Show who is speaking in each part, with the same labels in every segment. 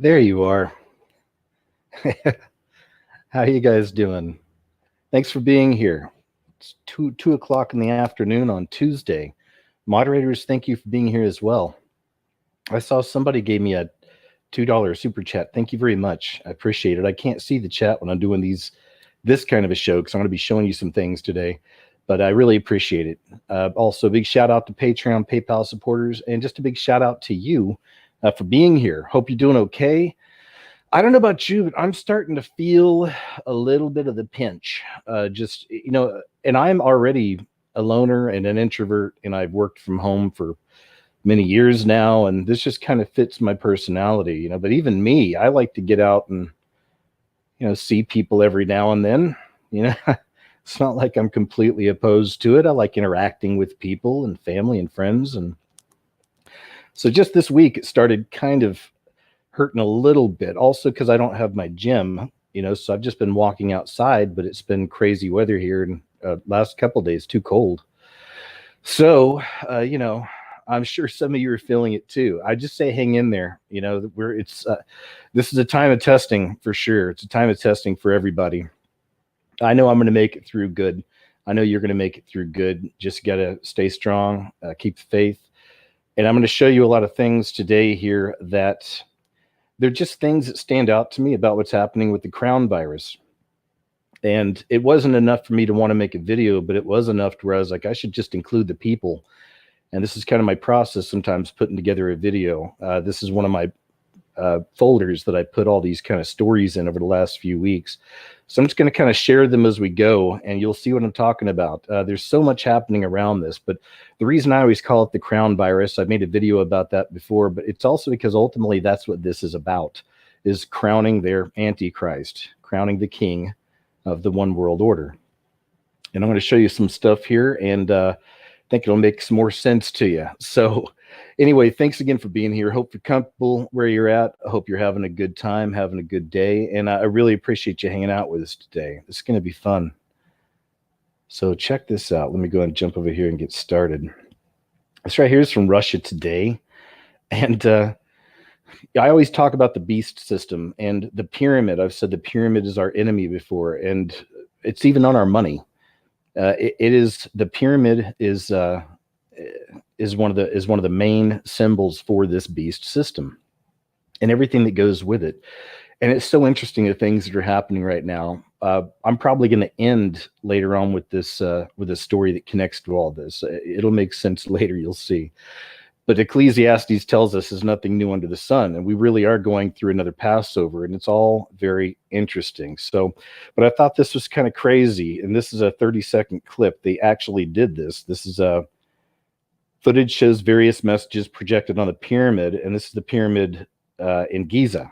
Speaker 1: There you are. How you guys doing? Thanks for being here. It's two o'clock in the afternoon on Tuesday. Moderators, thank you for being here as well. I saw somebody gave me a $2 super chat. Thank you very much. I appreciate it. I can't see the chat when I'm doing this kind of a show because I'm going to be showing you some things today, but I really appreciate it. Also, big shout out to Patreon, PayPal supporters, and just a big shout out to you for being here. Hope you're doing okay. I don't know about you, but I'm starting to feel a little bit of the pinch. And I'm already a loner and an introvert, and I've worked from home for many years now, and this just kind of fits my personality, But even me, I like to get out and, see people every now and then, It's not like I'm completely opposed to it. I like interacting with people and family and friends. And so just this week, it started kind of hurting a little bit, also because I don't have my gym, so I've just been walking outside, but it's been crazy weather here, and last couple of days too cold. So I'm sure some of you are feeling it too. I just say hang in there. This is a time of testing for sure. It's a time of testing for everybody. I know I'm going to make it through good. I know you're going to make it through good. Just got to stay strong, keep the faith. And I'm going to show you a lot of things today here that they're just things that stand out to me about what's happening with the crown virus. And it wasn't enough for me to want to make a video, but it was enough to where I was like, I should just include the people. And this is kind of my process sometimes putting together a video. This is one of my folders that I put all these kind of stories in over the last few weeks. So I'm just going to kind of share them as we go, and you'll see what I'm talking about. There's so much happening around this, but the reason I always call it the crown virus, I've made a video about that before, but it's also because ultimately that's what this is about, is crowning their Antichrist, crowning the king of the one world order. And I'm going to show you some stuff here, and I think it'll make some more sense to you. So anyway, thanks again for being here. Hope you're comfortable where you're at. I hope you're having a good time, having a good day. And I really appreciate you hanging out with us today. This is going to be fun. So check this out. Let me go ahead and jump over here and get started. This right here is from Russia Today. And I always talk about the beast system and the pyramid. I've said the pyramid is our enemy before, and it's even on our money. The pyramid is one of the main symbols for this beast system and everything that goes with it. And it's so interesting, the things that are happening right now. I'm probably going to end later on with this story that connects to all this. It'll make sense later, you'll see. But Ecclesiastes tells us there's nothing new under the sun, and we really are going through another Passover, and it's all very interesting. So, but I thought this was kind of crazy, and this is a 30-second clip. They actually did this. This is footage shows various messages projected on the pyramid, and this is the pyramid in Giza.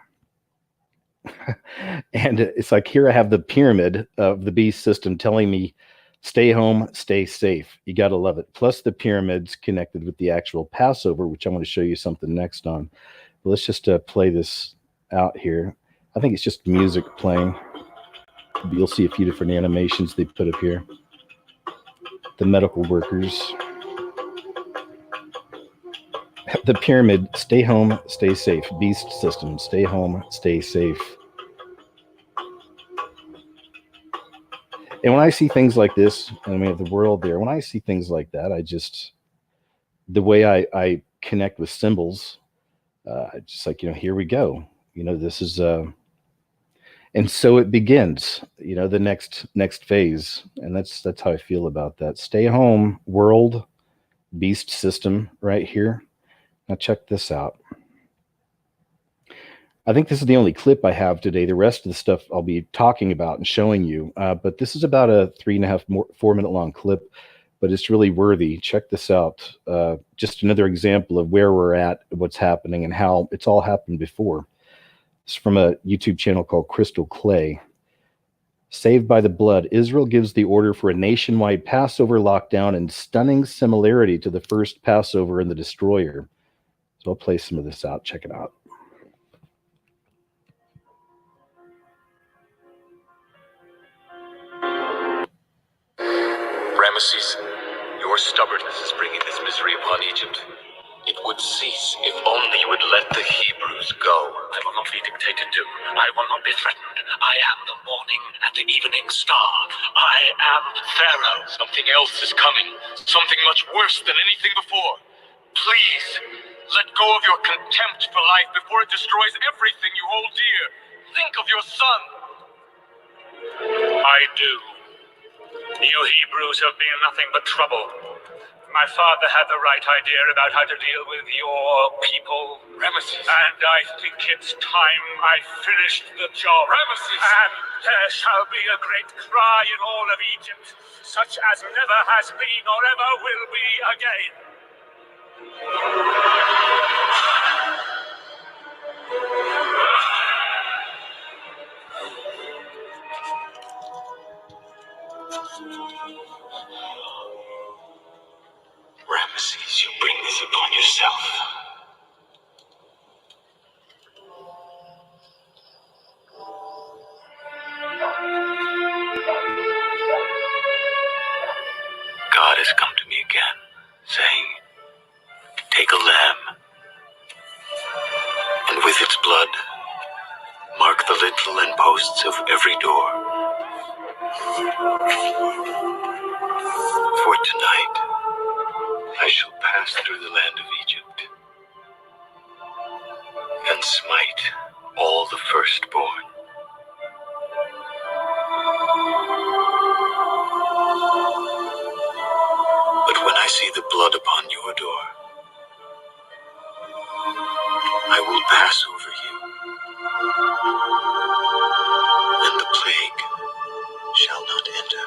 Speaker 1: And it's like, here I have the pyramid of the beast system telling me, stay home, stay safe. You got to love it. Plus the pyramids connected with the actual Passover, which I'm going to show you something next on. But let's just play this out here. I think it's just music playing. You'll see a few different animations they put up here. The medical workers. The pyramid, stay home, stay safe. Beast system, stay home, stay safe. And when I see things like this, and we have the world there, when I see things like that, the way I connect with symbols, just like, here we go. This is, and so it begins, the next phase. And that's how I feel about that. Stay home, world, beast system right here. Now check this out. I think this is the only clip I have today. The rest of the stuff I'll be talking about and showing you. But this is about a 4 minute long clip, but it's really worthy. Check this out. Just another example of where we're at, what's happening, and how it's all happened before. It's from a YouTube channel called Crystal Clay. Saved by the blood, Israel gives the order for a nationwide Passover lockdown in stunning similarity to the first Passover in the Destroyer. So I'll play some of this out. Check it out.
Speaker 2: Ramesses, your stubbornness is bringing this misery upon Egypt. It would cease if only you would let the Hebrews go.
Speaker 3: I will not be dictated to. I will not be threatened. I am the morning and the evening star. I am Pharaoh.
Speaker 4: Something else is coming. Something much worse than anything before. Please, let go of your contempt for life before it destroys everything you hold dear. Think of your son.
Speaker 3: I do. You Hebrews have been nothing but trouble. My father had the right idea about how to deal with your people.
Speaker 4: Ramesses.
Speaker 3: And I think it's time I finished the job.
Speaker 4: Ramesses.
Speaker 3: And there shall be a great cry in all of Egypt, such as never has been or ever will be again.
Speaker 2: Ramesses, you bring this upon yourself. God has come to me again, saying, take a lamb, and with its blood, mark the lintel and posts of every door. For tonight, I shall pass through the land of Egypt and smite all the firstborn. But when I see the blood upon your door, I will pass over you, and the plague shall not enter.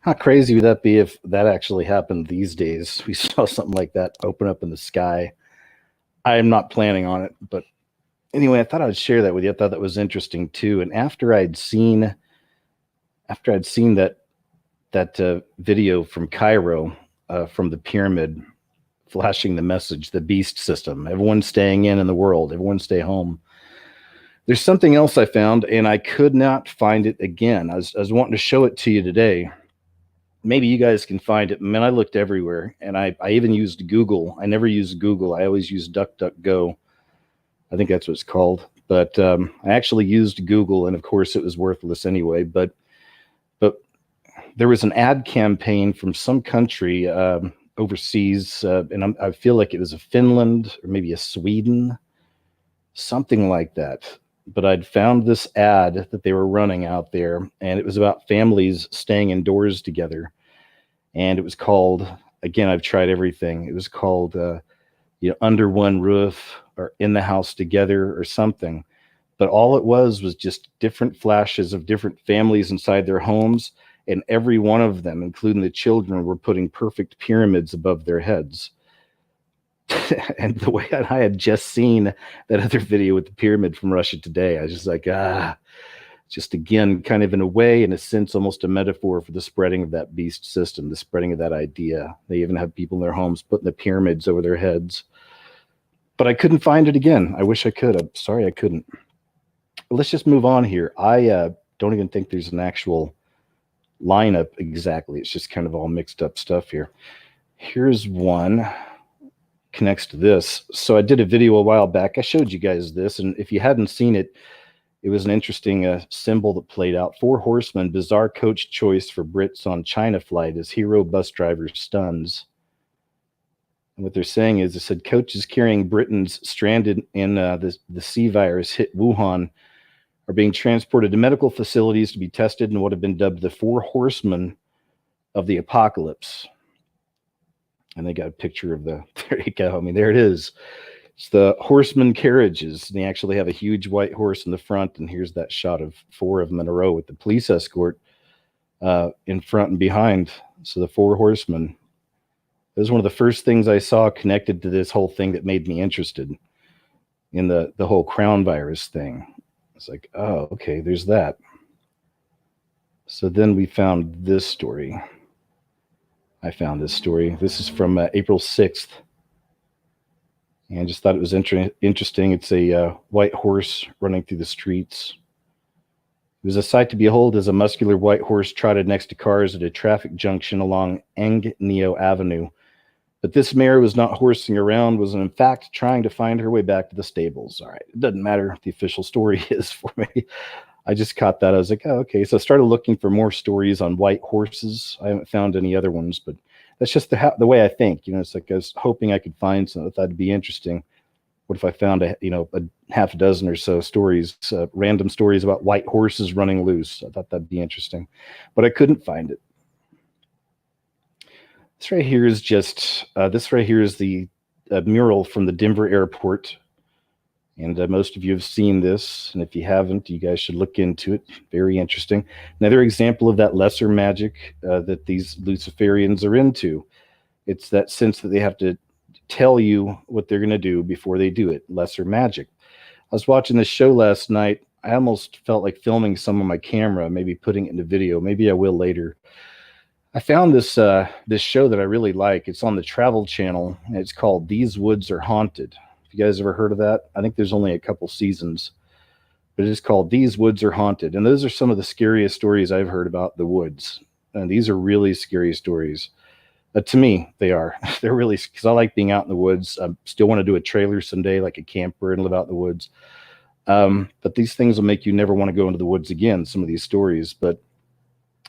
Speaker 1: How crazy would that be if that actually happened these days? We saw something like that open up in the sky. I am not planning on it, but anyway, I thought I would share that with you. I thought that was interesting too. And after I'd seen that video from Cairo, from the pyramid, flashing the message, the beast system, everyone staying in the world, everyone stay home. There's something else I found, and I could not find it again. I was wanting to show it to you today. Maybe you guys can find it. Man, I looked everywhere, and I even used Google. I never used Google. I always use DuckDuckGo. I think that's what it's called. But I actually used Google, and of course it was worthless anyway. But there was an ad campaign from some country overseas, and I feel like it was a Finland or maybe a Sweden, something like that. But I'd found this ad that they were running out there, and it was about families staying indoors together. And it was called again, I've tried everything. It was called, Under One Roof or In the House Together or something. But all it was just different flashes of different families inside their homes. And every one of them, including the children, were putting perfect pyramids above their heads. And the way I had just seen that other video with the pyramid from Russia Today, I was just like, just again, kind of in a way, in a sense, almost a metaphor for the spreading of that beast system, the spreading of that idea. They even have people in their homes putting the pyramids over their heads. But I couldn't find it again. I wish I could. I'm sorry I couldn't. But let's just move on here. I don't even think there's an actual lineup exactly. It's just kind of all mixed up stuff here. Here's one. Connects to this. So I did a video a while back. I showed you guys this, and if you hadn't seen it, it was an interesting symbol that played out. 4 horsemen, bizarre coach choice for Brits on China flight as hero bus driver stuns. And what they're saying is, they said coaches carrying Britons stranded in the C virus hit Wuhan are being transported to medical facilities to be tested in what have been dubbed the 4 horsemen of the apocalypse. And they got a picture of there you go. I mean, there it is. It's the horseman carriages. And they actually have a huge white horse in the front. And here's that shot of 4 of them in a row with the police escort in front and behind. So the 4 horsemen. It was one of the first things I saw connected to this whole thing that made me interested in the whole crown virus thing. It's like, oh, okay, there's that. So then we found this story. I found this story. This is from April 6th. And just thought it was interesting. It's a white horse running through the streets. It was a sight to behold as a muscular white horse trotted next to cars at a traffic junction along Eng Neo Avenue. But this mare was not horsing around, was in fact trying to find her way back to the stables. All right, it doesn't matter what the official story is for me. I just caught that. I was like, oh, okay. So I started looking for more stories on white horses. I haven't found any other ones, but that's just the way I think. It's like I was hoping I could find something that'd be interesting. What if I found a half a dozen or so stories, random stories about white horses running loose? I thought that'd be interesting, but I couldn't find it. This right here is the mural from the Denver airport. And most of you have seen this. And if you haven't, you guys should look into it. Very interesting. Another example of that lesser magic that these Luciferians are into. It's that sense that they have to tell you what they're going to do before they do it. Lesser magic. I was watching this show last night. I almost felt like filming some on my camera, maybe putting it into video. Maybe I will later. I found this show that I really like. It's on the Travel Channel. And it's called These Woods Are Haunted. You guys ever heard of that? I think there's only a couple seasons, but it is called These Woods Are Haunted. And those are some of the scariest stories I've heard about the woods. And these are really scary stories. To me, they are. They're really, because I like being out in the woods. I still want to do a trailer someday, like a camper, and live out in the woods. But these things will make you never want to go into the woods again, some of these stories. But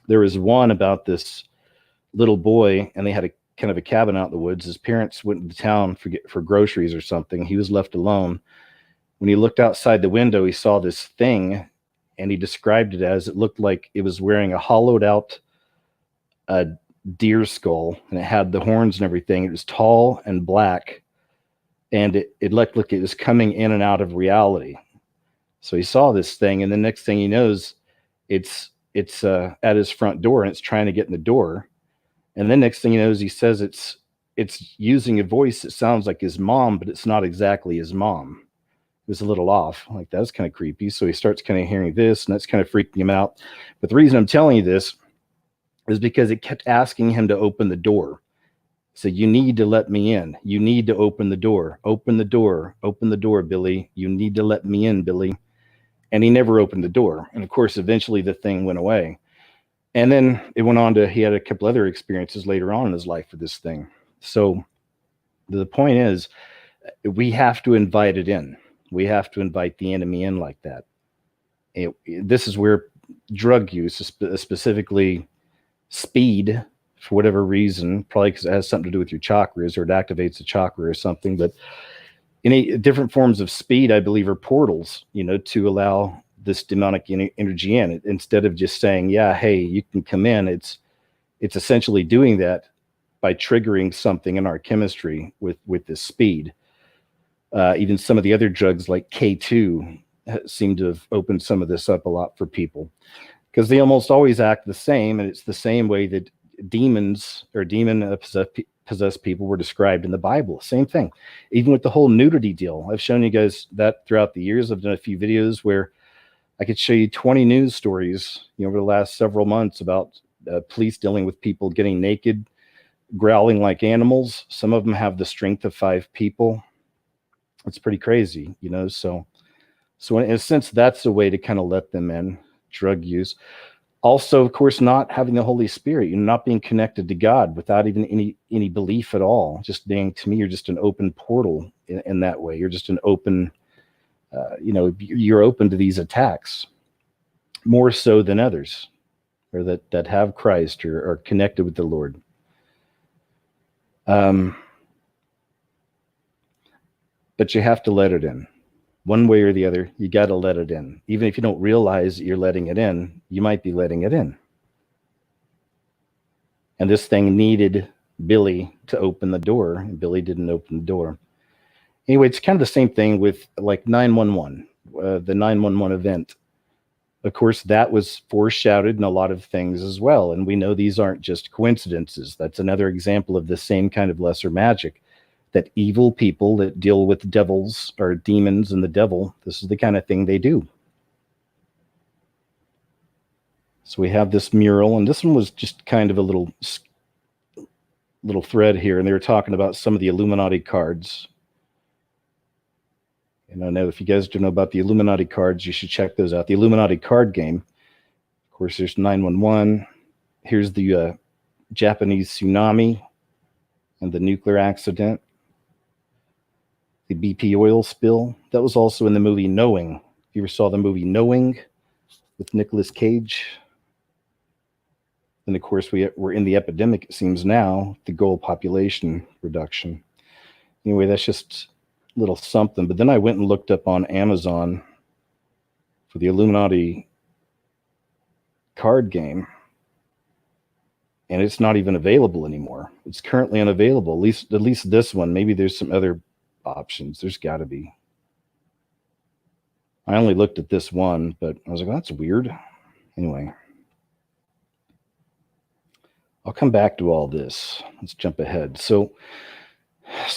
Speaker 1: there was one about this little boy, and they had a kind of a cabin out in the woods. His parents went to town for groceries or something. He was left alone. When he looked outside the window, he saw this thing, and he described it as, it looked like it was wearing a hollowed out deer skull, and it had the horns and everything. It was tall and black, and it looked like it was coming in and out of reality. So he saw this thing, and the next thing he knows, it's at his front door, and it's trying to get in the door. And then next thing he knows, he says it's using a voice that sounds like his mom, but it's not exactly his mom. It was a little off. Like, that was kind of creepy. So he starts kind of hearing this, and that's kind of freaking him out. But the reason I'm telling you this is because it kept asking him to open the door. So, you need to let me in. You need to open the door. Open the door. Open the door, Billy. You need to let me in, Billy. And he never opened the door. And of course, eventually the thing went away. And then it went on he had a couple other experiences later on in his life with this thing. So the point is, we have to invite it in. We have to invite the enemy in like that. This is where drug use, specifically speed, for whatever reason, probably because it has something to do with your chakras, or it activates a chakra or something. But any different forms of speed, I believe, are portals, to allow this demonic energy in. Instead of just saying, yeah, hey, you can come in, it's essentially doing that by triggering something in our chemistry with this speed. Even some of the other drugs like K2 seem to have opened some of this up a lot for people, because they almost always act the same, and it's the same way that demons or possessed people were described in the Bible. Same thing. Even with the whole nudity deal, I've shown you guys that throughout the years. I've done a few videos where I could show you 20 news stories, over the last several months about police dealing with people getting naked, growling like animals. Some of them have the strength of 5 people. It's pretty crazy, so in a sense, that's a way to kind of let them in. Drug use. Also, of course, not having the Holy Spirit, not being connected to God without even any belief at all. Just being, to me, you're just an open portal in that way. You're just an open, you're open to these attacks more so than others, or that have Christ or are connected with the Lord. But you have to let it in. One way or the other, you got to let it in. Even if you don't realize that you're letting it in, you might be letting it in. And this thing needed Billy to open the door, and Billy didn't open the door. Anyway, it's kind of the same thing with like 911, the 911 event. Of course, that was foreshadowed in a lot of things as well. And we know these aren't just coincidences. That's another example of the same kind of lesser magic. That evil people that deal with devils or demons and the devil, this is the kind of thing they do. So we have this mural, and this one was just kind of a little thread here, and they were talking about some of the Illuminati cards. And I know if you guys don't know about the Illuminati cards, you should check those out. The Illuminati card game. Of course, there's 911. Here's the Japanese tsunami and the nuclear accident. The BP oil spill. That was also in the movie Knowing. If you ever saw the movie Knowing with Nicolas Cage. And of course, we're in the epidemic, it seems now, the goal population reduction. Anyway, that's just a little something. But then I went and looked up on Amazon for the Illuminati card game. And it's not even available anymore. It's currently unavailable, at least this one. Maybe there's some other options. There's got to be. I only looked at this one, but I was like, oh, that's weird. Anyway, I'll come back to all this. Let's jump ahead. So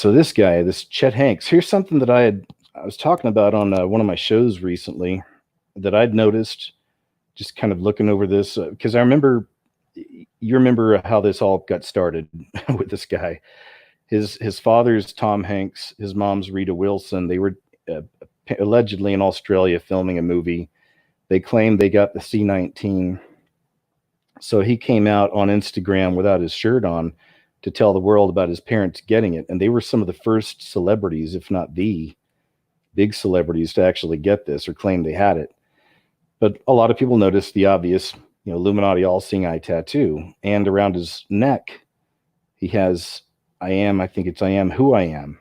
Speaker 1: this guy, this Chet Hanks, here's something that I was talking about on one of my shows recently that I'd noticed, just kind of looking over this, because you remember how this all got started with this guy. His father's Tom Hanks, his mom's Rita Wilson. They were allegedly in Australia filming a movie. They claimed they got the C-19. So he came out on Instagram without his shirt on to tell the world about his parents getting it. And they were some of the first celebrities, if not the big celebrities, to actually get this or claim they had it. But a lot of people noticed the obvious, Illuminati all-seeing eye tattoo. And around his neck, he has I think it's I am who I am.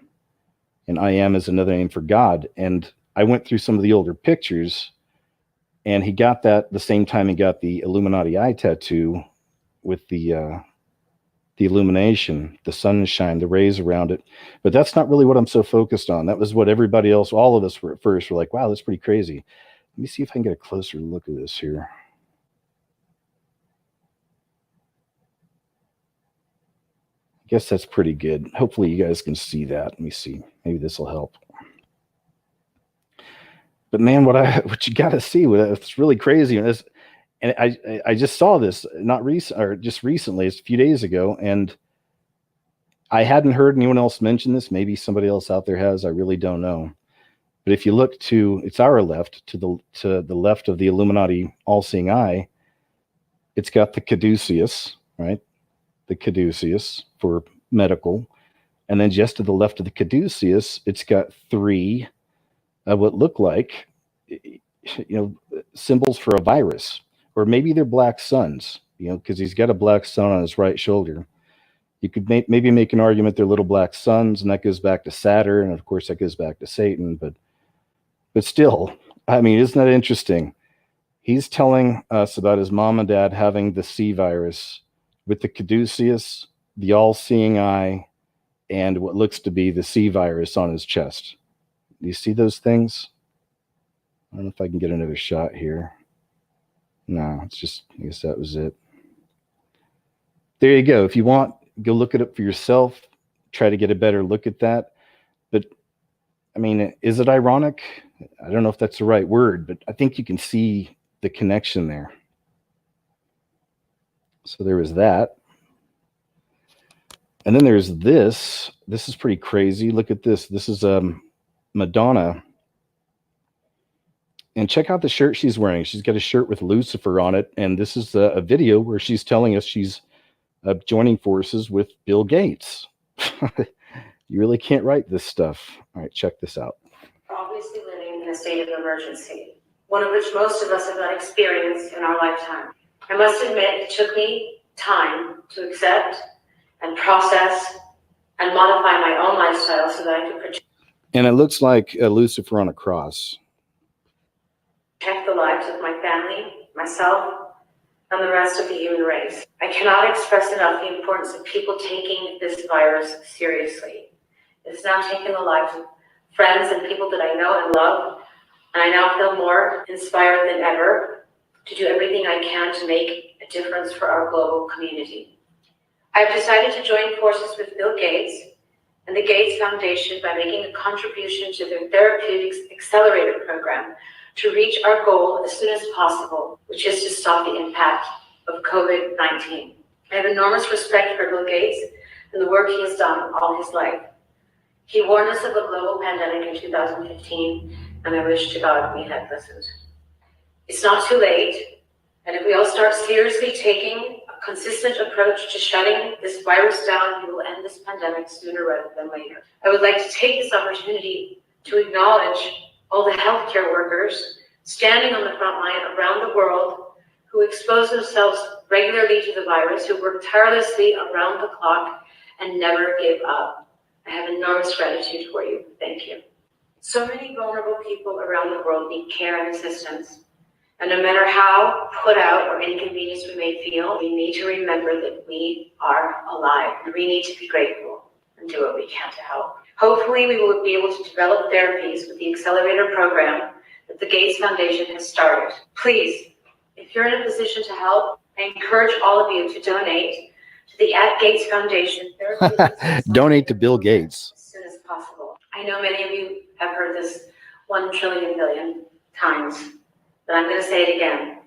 Speaker 1: And I am is another name for God. And I went through some of the older pictures, and he got that the same time he got the Illuminati eye tattoo with the illumination, the sunshine, the rays around it. But that's not really what I'm so focused on. That was what everybody else, all of us were at first, were like, wow, that's pretty crazy. Let me see if I can get a closer look at this here. I guess that's pretty good. Hopefully you guys can see that. Let me see. Maybe this will help. But man, what you got to see, it's really crazy. And I just saw this just recently, it's a few days ago, and I hadn't heard anyone else mention this. Maybe somebody else out there has. I really don't know. But if you look it's our left, to the left of the Illuminati all-seeing eye, it's got the caduceus, right? The caduceus for medical. And then just to the left of the caduceus, it's got 3 what look like, symbols for a virus, or maybe they're black suns, because he's got a black sun on his right shoulder. You could maybe make an argument they're little black suns, and that goes back to Saturn, and of course that goes back to Satan. But still, I mean, isn't that interesting? He's telling us about his mom and dad having the C virus with the caduceus the all-seeing eye, and what looks to be the C virus on his chest. Do you see those things? I don't know if I can get another shot here. No, it's just, I guess that was it. There you go. If you want, go look it up for yourself. Try to get a better look at that. But, I mean, is it ironic? I don't know if that's the right word, but I think you can see the connection there. So there was that. And then there's this. This is pretty crazy. Look at this. This is Madonna. And check out the shirt she's wearing. She's got a shirt with Lucifer on it. And this is a video where she's telling us she's joining forces with Bill Gates. You really can't write this stuff. All right, check this out.
Speaker 5: We're obviously living in a state of emergency, one of which most of us have not experienced in our lifetime. I must admit, it took me time to accept and process and modify my own lifestyle so that I could protect.
Speaker 1: And it looks like Lucifer on a cross.
Speaker 5: Protect the lives of my family, myself, and the rest of the human race. I cannot express enough the importance of people taking this virus seriously. It's now taken the lives of friends and people that I know and love, and I now feel more inspired than ever to do everything I can to make a difference for our global community. I've decided to join forces with Bill Gates and the Gates Foundation by making a contribution to their Therapeutics Accelerator program to reach our goal as soon as possible, which is to stop the impact of COVID-19. I have enormous respect for Bill Gates and the work he has done all his life. He warned us of a global pandemic in 2015, and I wish to God we had listened. It's not too late, and if we all start seriously taking a consistent approach to shutting this virus down, we will end this pandemic sooner rather than later. I would like to take this opportunity to acknowledge all the healthcare workers standing on the front line around the world who expose themselves regularly to the virus, who work tirelessly around the clock and never give up. I have enormous gratitude for you. Thank you. So many vulnerable people around the world need care and assistance. And no matter how put out or inconvenienced we may feel, we need to remember that we are alive. And we need to be grateful and do what we can to help. Hopefully, we will be able to develop therapies with the Accelerator program that the Gates Foundation has started. Please, if you're in a position to help, I encourage all of you to donate to the @Gates Foundation.
Speaker 1: Donate to Bill Gates.
Speaker 5: As soon as possible. I know many of you have heard this 1 trillion billion times, but I'm going to say it again.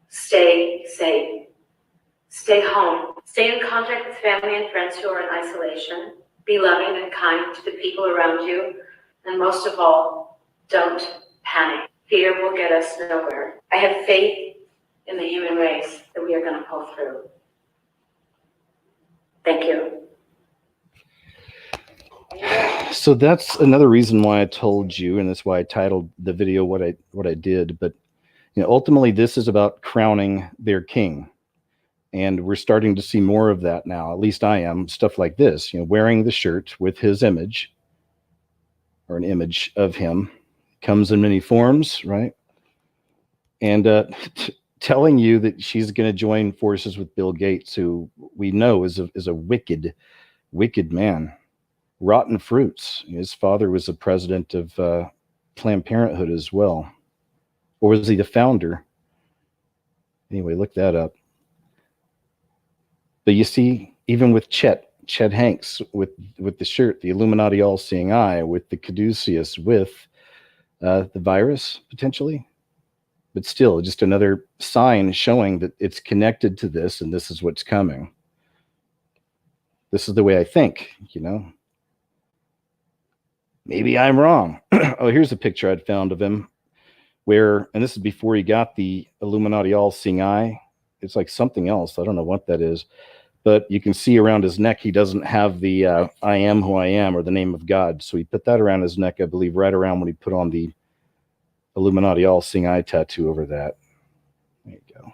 Speaker 5: Stay safe. Stay home. Stay in contact with family and friends who are in isolation. Be loving and kind to the people around you. And most of all, don't panic. Fear will get us nowhere. I have faith in the human race that we are going to pull through. Thank you.
Speaker 1: So that's another reason why I told you, and that's why I titled the video what I did. But ultimately, this is about crowning their king, and we're starting to see more of that now. At least I am. Stuff like this, wearing the shirt with his image, or an image of him, comes in many forms, right? And telling you that she's going to join forces with Bill Gates, who we know is a wicked man. Rotten fruits. His father was the president of Planned Parenthood as well. Or was he the founder? Anyway, look that up. But you see, even with Chet Hanks, with the shirt, the Illuminati all-seeing eye, with the caduceus, with the virus, potentially. But still, just another sign showing that it's connected to this, and this is what's coming. This is the way I think, Maybe I'm wrong. Oh, here's a picture I'd found of him where, and this is before he got the Illuminati all-seeing eye. It's like something else. I don't know what that is. But you can see around his neck, he doesn't have the I am who I am, or the name of God. So he put that around his neck, I believe, right around when he put on the Illuminati all-seeing eye tattoo over that. There you go.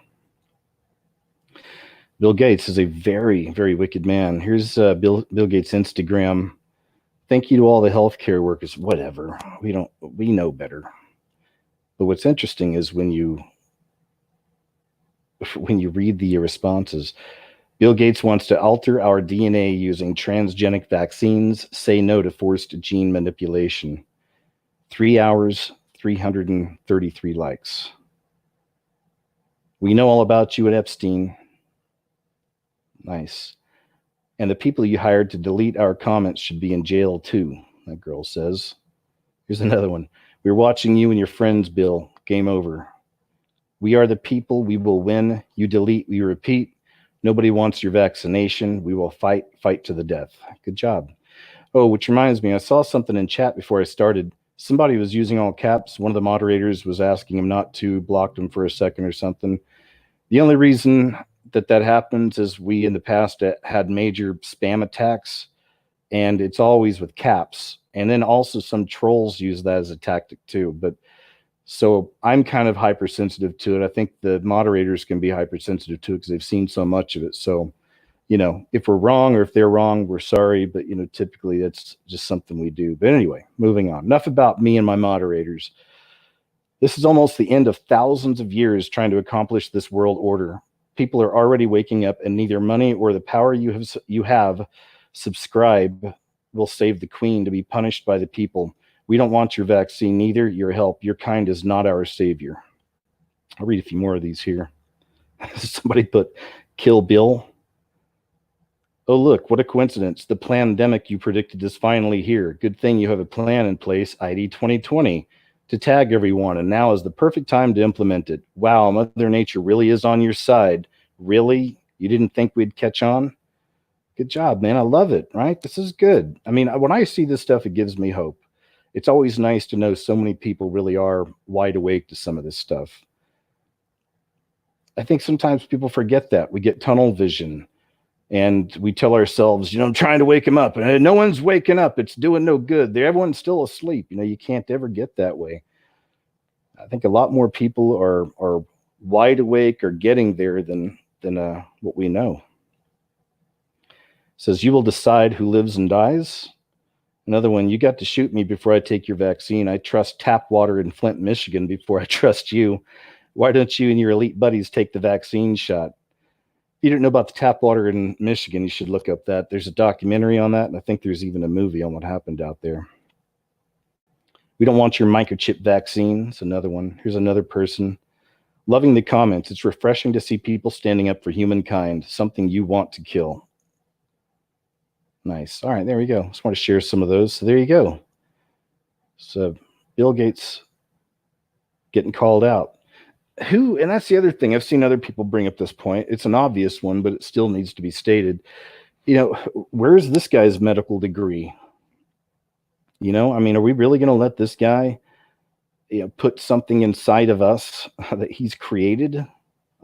Speaker 1: Bill Gates is a very, very wicked man. Here's Bill Gates' Instagram. Thank you to all the healthcare workers. Whatever. We know better. But what's interesting is when you read the responses, Bill Gates wants to alter our DNA using transgenic vaccines. Say no to forced gene manipulation. 3 hours, 333 likes. We know all about you at Epstein. Nice. And the people you hired to delete our comments should be in jail too, that girl says. Here's another one. We're watching you and your friends, Bill. Game over. We are the people. We will win. You delete, we repeat. Nobody wants your vaccination. We will fight to the death. Good job. Oh, which reminds me, I saw something in chat before I started. Somebody was using all caps. One of the moderators was asking him not to, blocked him for a second or something. The only reason that happens is we in the past had major spam attacks, and it's always with caps. And then also some trolls use that as a tactic too. But so I'm kind of hypersensitive to it. I think the moderators can be hypersensitive to it because they've seen so much of it. So, you know, if we're wrong or if they're wrong, we're sorry. But, you know, typically that's just something we do. But anyway, moving on. Enough about me and my moderators. This is almost the end of thousands of years trying to accomplish this world order. People are already waking up, and neither money or the power you have subscribe will save the queen to be punished by the people. We don't want your vaccine, neither your help. Your kind is not our savior. I'll read a few more of these here. Somebody put Kill Bill. Oh, look, what a coincidence. The pandemic you predicted is finally here. Good thing you have a plan in place, ID 2020, to tag everyone, and now is the perfect time to implement it. Wow, Mother Nature really is on your side. Really? You didn't think we'd catch on? Good job, man. I love it, right? This is good. I mean, when I see this stuff, it gives me hope. It's always nice to know so many people really are wide awake to some of this stuff. I think sometimes people forget that. We get tunnel vision, and we tell ourselves, you know, I'm trying to wake them up, and no one's waking up. It's doing no good. Everyone's still asleep. You know, you can't ever get that way. I think a lot more people are wide awake or getting there than what we know. It says, you will decide who lives and dies. Another one, you got to shoot me before I take your vaccine. I trust tap water in Flint, Michigan before I trust you. Why don't you and your elite buddies take the vaccine shot? If you don't know about the tap water in Michigan, you should look up that. There's a documentary on that, and I think there's even a movie on what happened out there. We don't want your microchip vaccines. Another one. Here's another person. Loving the comments. It's refreshing to see people standing up for humankind, something you want to kill. Nice. All right, there we go. Just want to share some of those. So there you go. So Bill Gates getting called out. And that's the other thing. I've seen other people bring up this point. It's an obvious one, but it still needs to be stated. You know, where's this guy's medical degree? You know, I mean, are we really going to let this guy, you know, put something inside of us that he's created?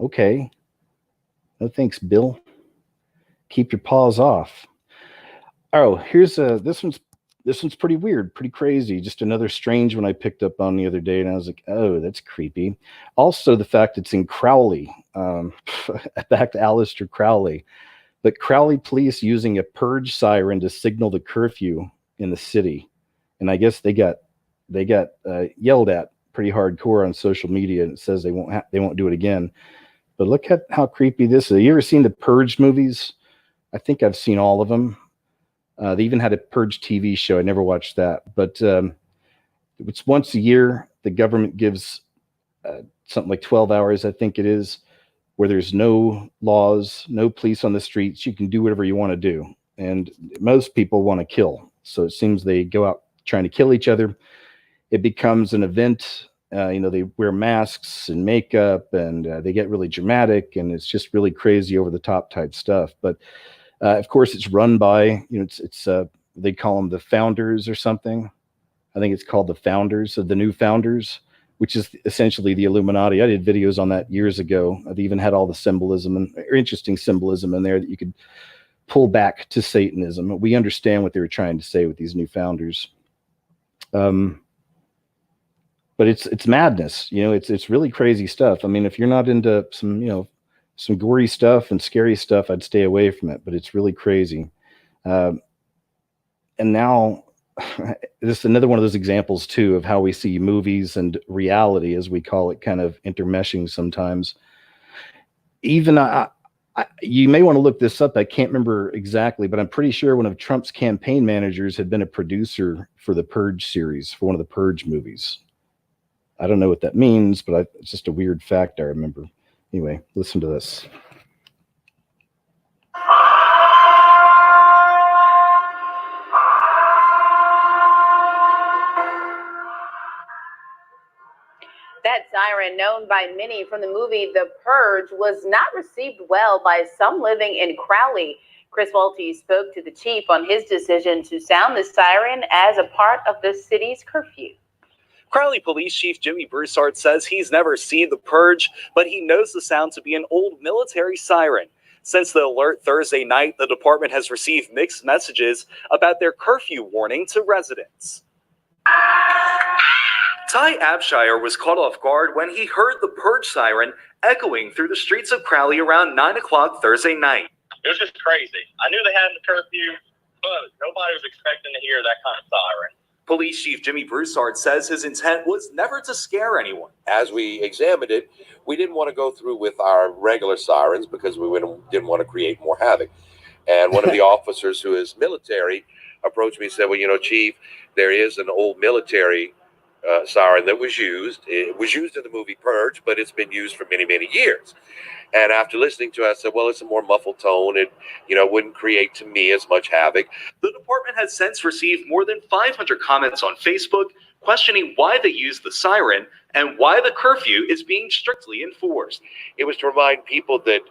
Speaker 1: Okay. No thanks, Bill. Keep your paws off. Oh, here's this one's pretty weird, pretty crazy. Just another strange one I picked up on the other day, and I was like, oh, that's creepy. Also, the fact it's in Crowley. Back to Aleister Crowley. But Crowley police using a purge siren to signal the curfew in the city. And I guess they got yelled at pretty hardcore on social media, and it says they won't do it again. But look at how creepy this is. You ever seen the Purge movies? I think I've seen all of them. They even had a Purge TV show. I never watched that, but it's once a year. The government gives something like 12 hours, I think it is, where there's no laws, no police on the streets. You can do whatever you want to do, and most people want to kill. So it seems they go out trying to kill each other. It becomes an event. You know, they wear masks and makeup, and they get really dramatic, and it's just really crazy, over the top type stuff. But of course, it's run by, you know, it's they call them the founders or something. I think it's called the founders of the new founders, which is essentially the Illuminati. I did videos on that years ago. I've even had all the symbolism and interesting symbolism in there that you could pull back to Satanism. We understand what they were trying to say with these new founders. But it's madness. You know, it's really crazy stuff. I mean, if you're not into some, you know, some gory stuff and scary stuff, I'd stay away from it, but it's really crazy. And now this is another one of those examples too, of how we see movies and reality, as we call it, kind of intermeshing sometimes. Even I You may want to look this up. I can't remember exactly, but I'm pretty sure one of Trump's campaign managers had been a producer for the Purge series, for one of the Purge movies. I don't know what that means, but it's just a weird fact I remember. Anyway, listen to this.
Speaker 6: That siren, known by many from the movie The Purge, was not received well by some living in Crowley. Chris Walty spoke to the chief on his decision to sound the siren as a part of the city's curfew.
Speaker 7: Crowley Police Chief Jimmy Broussard says he's never seen The Purge, but he knows the sound to be an old military siren. Since the alert Thursday night, the department has received mixed messages about their curfew warning to residents. Ty Abshire was caught off guard when he heard the Purge siren echoing through the streets of Crowley around 9 o'clock Thursday night.
Speaker 8: It was just crazy. I knew they had the curfew, but nobody was expecting to hear that kind of siren.
Speaker 7: Police Chief Jimmy Broussard says his intent was never to scare anyone.
Speaker 9: As we examined it, we didn't want to go through with our regular sirens because we didn't want to create more havoc. And one of the officers who is military approached me and said, well, you know, Chief, there is an old military siren that was used. It was used in the movie Purge, but it's been used for many, many years. And after listening to it, I said, well, it's a more muffled tone. It, wouldn't create to me as much havoc.
Speaker 7: The department has since received more than 500 comments on Facebook questioning why they use the siren and why the curfew is being strictly enforced.
Speaker 9: It was to remind people that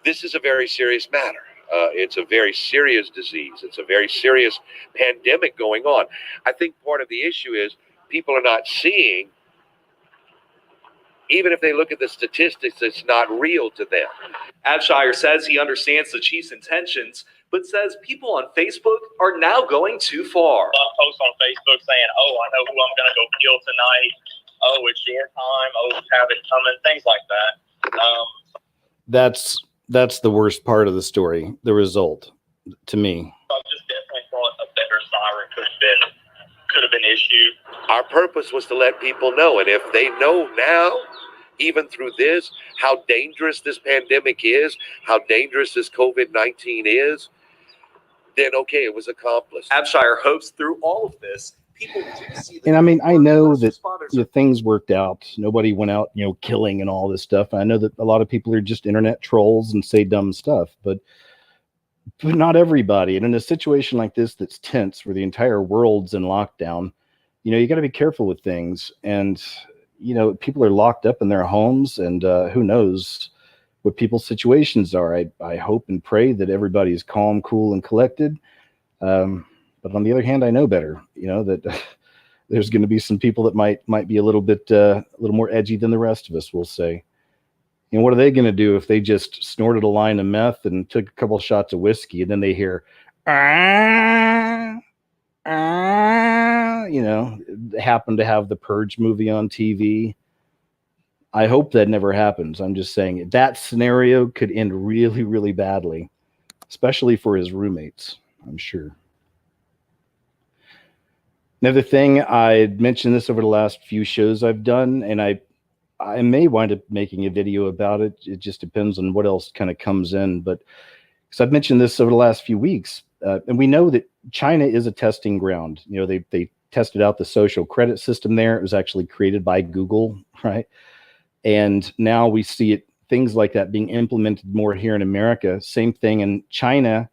Speaker 9: this is a very serious matter. It's a very serious disease. It's a very serious pandemic going on. I think part of the issue is people are not seeing, even if they look at the statistics, it's not real to them.
Speaker 7: Abshire says he understands the chief's intentions, but says people on Facebook are now going too far.
Speaker 8: Posts on Facebook saying, oh, I know who I'm going to go kill tonight. Oh, it's your time. Oh, you have it coming. Things like that.
Speaker 1: That's the worst part of the story, the result, to me.
Speaker 8: I just definitely thought a better siren could have been issued.
Speaker 9: Our purpose was to let people know, and if they know now, even through this, how dangerous this pandemic is, how dangerous this COVID-19 is, then okay, it was accomplished.
Speaker 7: Abshire hopes through all of this, people do see
Speaker 1: And I mean, I know that things worked out. Nobody went out, killing and all this stuff. I know that a lot of people are just internet trolls and say dumb stuff, but not everybody. And in a situation like this that's tense, where the entire world's in lockdown, you got to be careful with things. And, people are locked up in their homes, and who knows what people's situations are. I hope and pray that everybody is calm, cool, and collected. But on the other hand, I know better, that there's going to be some people that might be a little more edgy than the rest of us, we'll say. What are they going to do if they just snorted a line of meth and took a couple shots of whiskey, and then they hear, happen to have the Purge movie on TV? I hope that never happens. I'm just saying that scenario could end really, really badly, especially for his roommates, I'm sure. Another thing, I mentioned this over the last few shows I've done, and I may wind up making a video about it. It just depends on what else kind of comes in. But because I've mentioned this over the last few weeks, and we know that China is a testing ground. They tested out the social credit system there. It was actually created by Google, right? And now we see things like that being implemented more here in America. Same thing in China.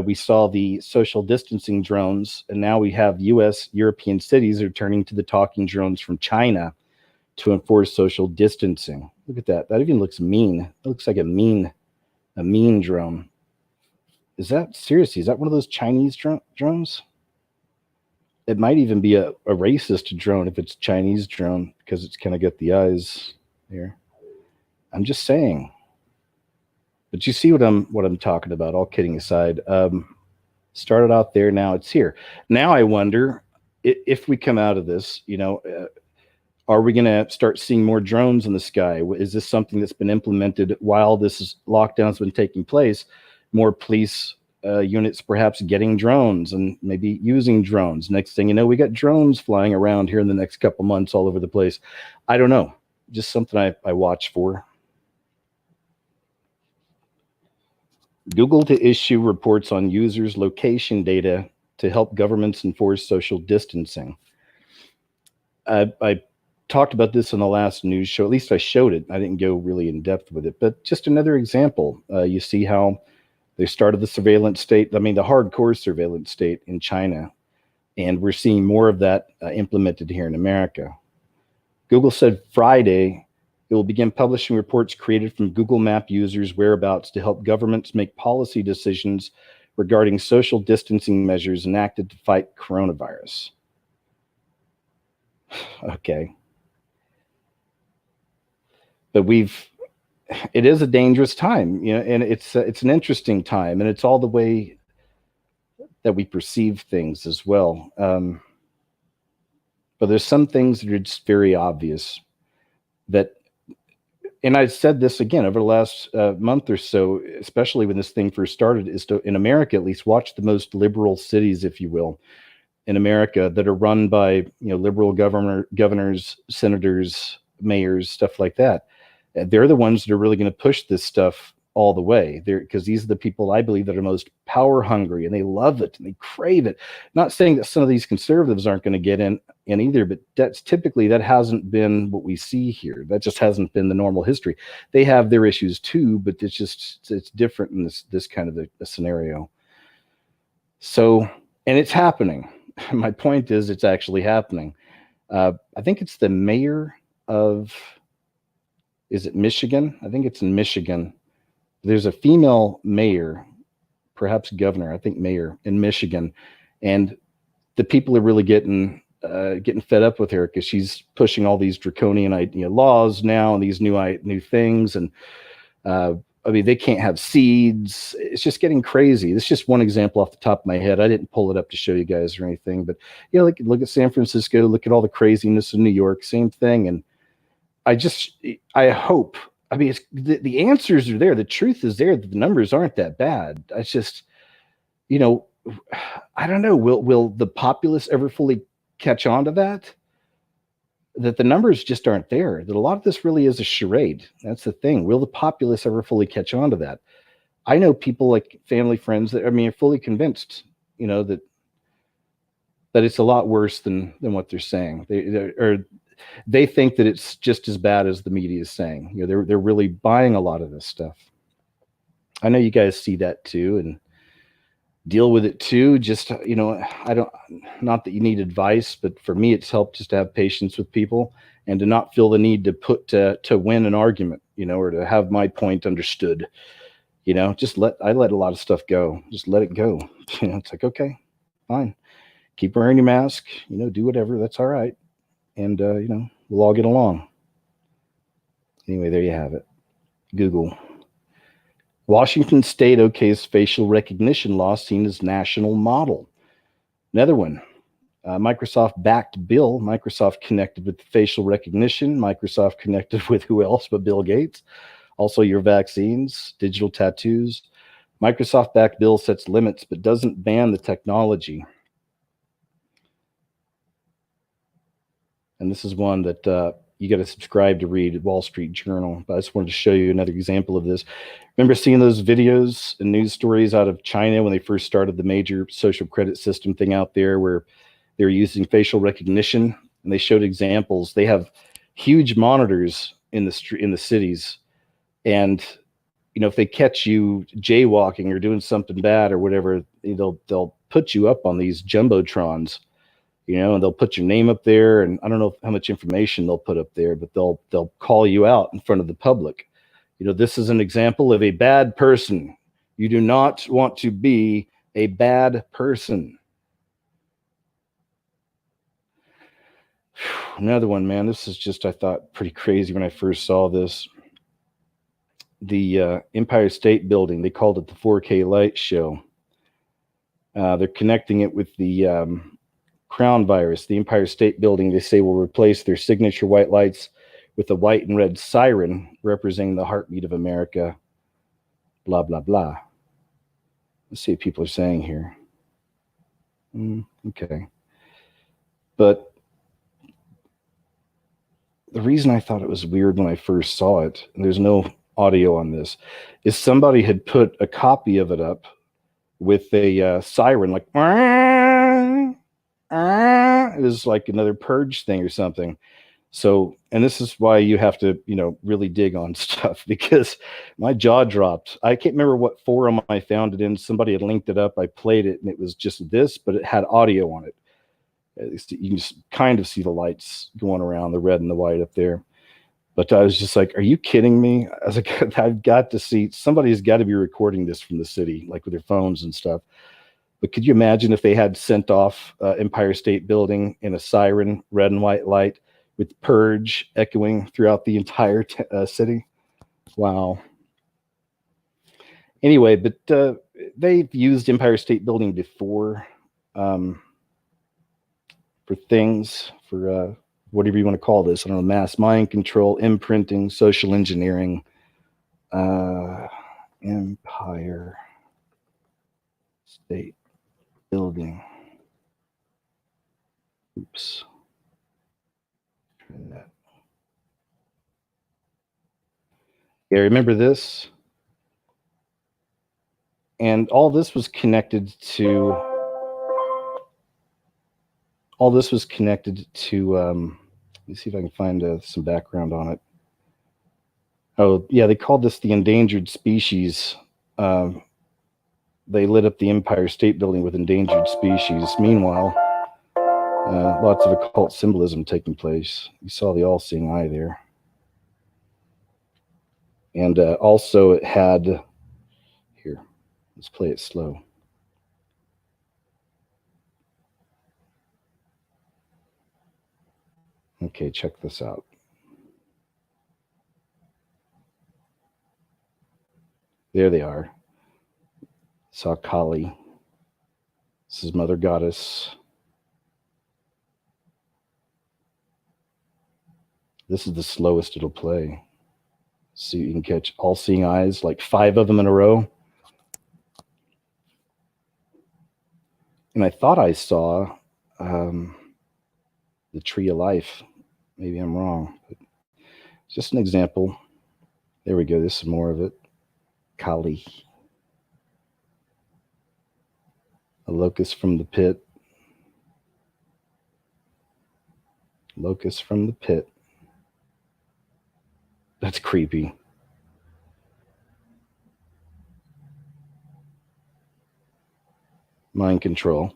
Speaker 1: We saw the social distancing drones, and now we have European cities are turning to the talking drones from China to enforce social distancing. Look at that. That even looks mean. It looks like a mean drone. Is that seriously? Is that one of those Chinese drones? It might even be a racist drone if it's Chinese drone, because it's kind of got the eyes here. I'm just saying. But you see what I'm talking about, all kidding aside. Started out there, now it's here. Now I wonder if we come out of this, are we going to start seeing more drones in the sky? Is this something that's been implemented while this lockdown's been taking place? More police units perhaps getting drones and maybe using drones. Next thing you know, we got drones flying around here in the next couple months all over the place. I don't know. Just something I watch for. Google to issue reports on users' location data to help governments enforce social distancing. I talked about this in the last news show. At least I showed it. I didn't go really in depth with it, but just another example. You see how they started the surveillance state. I mean, the hardcore surveillance state in China, and we're seeing more of that implemented here in America. Google said Friday it will begin publishing reports created from Google Map users' whereabouts to help governments make policy decisions regarding social distancing measures enacted to fight coronavirus. Okay. But it is a dangerous time, you know, and it's an interesting time, and it's all the way that we perceive things as well. But there's some things that are just very obvious that, and I've said this again over the last month or so, especially when this thing first started, is to, in America at least, watch the most liberal cities, if you will, in America that are run by, you know, liberal governors, senators, mayors, stuff like that. They're the ones that are really going to push this stuff all the way. Because these are the people I believe that are most power hungry, and they love it and they crave it. Not saying that some of these conservatives aren't going to get in either, but that hasn't been what we see here. That just hasn't been the normal history. They have their issues too, but it's different in this kind of a scenario. So, and it's happening. My point is, it's actually happening. I think it's the mayor of, is it Michigan? I think it's in Michigan. There's a female mayor, perhaps governor, I think mayor in Michigan. And the people are really getting fed up with her because she's pushing all these draconian laws now and these new things. And I mean, they can't have seeds. It's just getting crazy. This is just one example off the top of my head. I didn't pull it up to show you guys or anything, but you know, look at San Francisco, look at all the craziness in New York, same thing. And I hope, I mean, the answers are there. The truth is there that the numbers aren't that bad. It's just, you know, I don't know. Will the populace ever fully catch on to that? That the numbers just aren't there, that a lot of this really is a charade. That's the thing. Will the populace ever fully catch on to that? I know people like family, friends that, I mean, are fully convinced, you know, that it's a lot worse than what they're saying. They think that it's just as bad as the media is saying. You know, they're really buying a lot of this stuff. I know you guys see that too and deal with it too. Just, you know, not that you need advice, but for me, it's helped just to have patience with people and to not feel the need to win an argument, you know, or to have my point understood. You know, I let a lot of stuff go. Just let it go. You know, it's like, okay, fine. Keep wearing your mask, you know, do whatever. That's all right. And, you know, we'll all get along. Anyway, there you have it. Google. Washington State okays facial recognition law seen as national model. Another one. Microsoft backed bill. Microsoft connected with facial recognition. Microsoft connected with who else but Bill Gates. Also your vaccines, digital tattoos. Microsoft backed bill sets limits but doesn't ban the technology. And this is one that you got to subscribe to read at Wall Street Journal. But I just wanted to show you another example of this. Remember seeing those videos and news stories out of China when they first started the major social credit system thing out there where they were using facial recognition, and they showed examples. They have huge monitors in the cities, and you know, if they catch you jaywalking or doing something bad or whatever, they'll put you up on these jumbotrons. You know, and they'll put your name up there, and I don't know how much information they'll put up there, but they'll call you out in front of the public. You know, this is an example of a bad person. You do not want to be a bad person. Another one, man. This is just, I thought, pretty crazy when I first saw this. The Empire State Building, they called it the 4K light show. They're connecting it with the Crown virus. The Empire State Building, they say, will replace their signature white lights with a white and red siren representing the heartbeat of America. Blah, blah, blah. Let's see what people are saying here. Okay. But the reason I thought it was weird when I first saw it, and there's no audio on this, is somebody had put a copy of it up with a siren, like it was like another Purge thing or something. So, and this is why you have to, really dig on stuff, because my jaw dropped. I can't remember what forum I found it in. Somebody had linked it up. I played it, and it was just this, but it had audio on it. You can just kind of see the lights going around, the red and the white up there. But I was just like, are you kidding me? I was like, I've got to see, somebody's got to be recording this from the city, like with their phones and stuff. But could you imagine if they had sent off Empire State Building in a siren, red and white light, with Purge echoing throughout the entire city? Wow. Anyway, but they've used Empire State Building before for things, for whatever you want to call this. I don't know, mass mind control, imprinting, social engineering, Empire State Building. Oops. Yeah, remember this? And all this was connected to let me see if I can find some background on it. Oh, yeah, they called this the endangered species. They lit up the Empire State Building with endangered species. Meanwhile, lots of occult symbolism taking place. You saw the all-seeing eye there. And also it had, here, let's play it slow. Okay, check this out. There they are. Saw Kali. This is Mother Goddess. This is the slowest it'll play. So you can catch all-seeing eyes, like 5 of them in a row. And I thought I saw the Tree of Life. Maybe I'm wrong. But it's just an example. There we go. This is more of it. Kali. A locust from the pit. Locust from the pit. That's creepy. Mind control.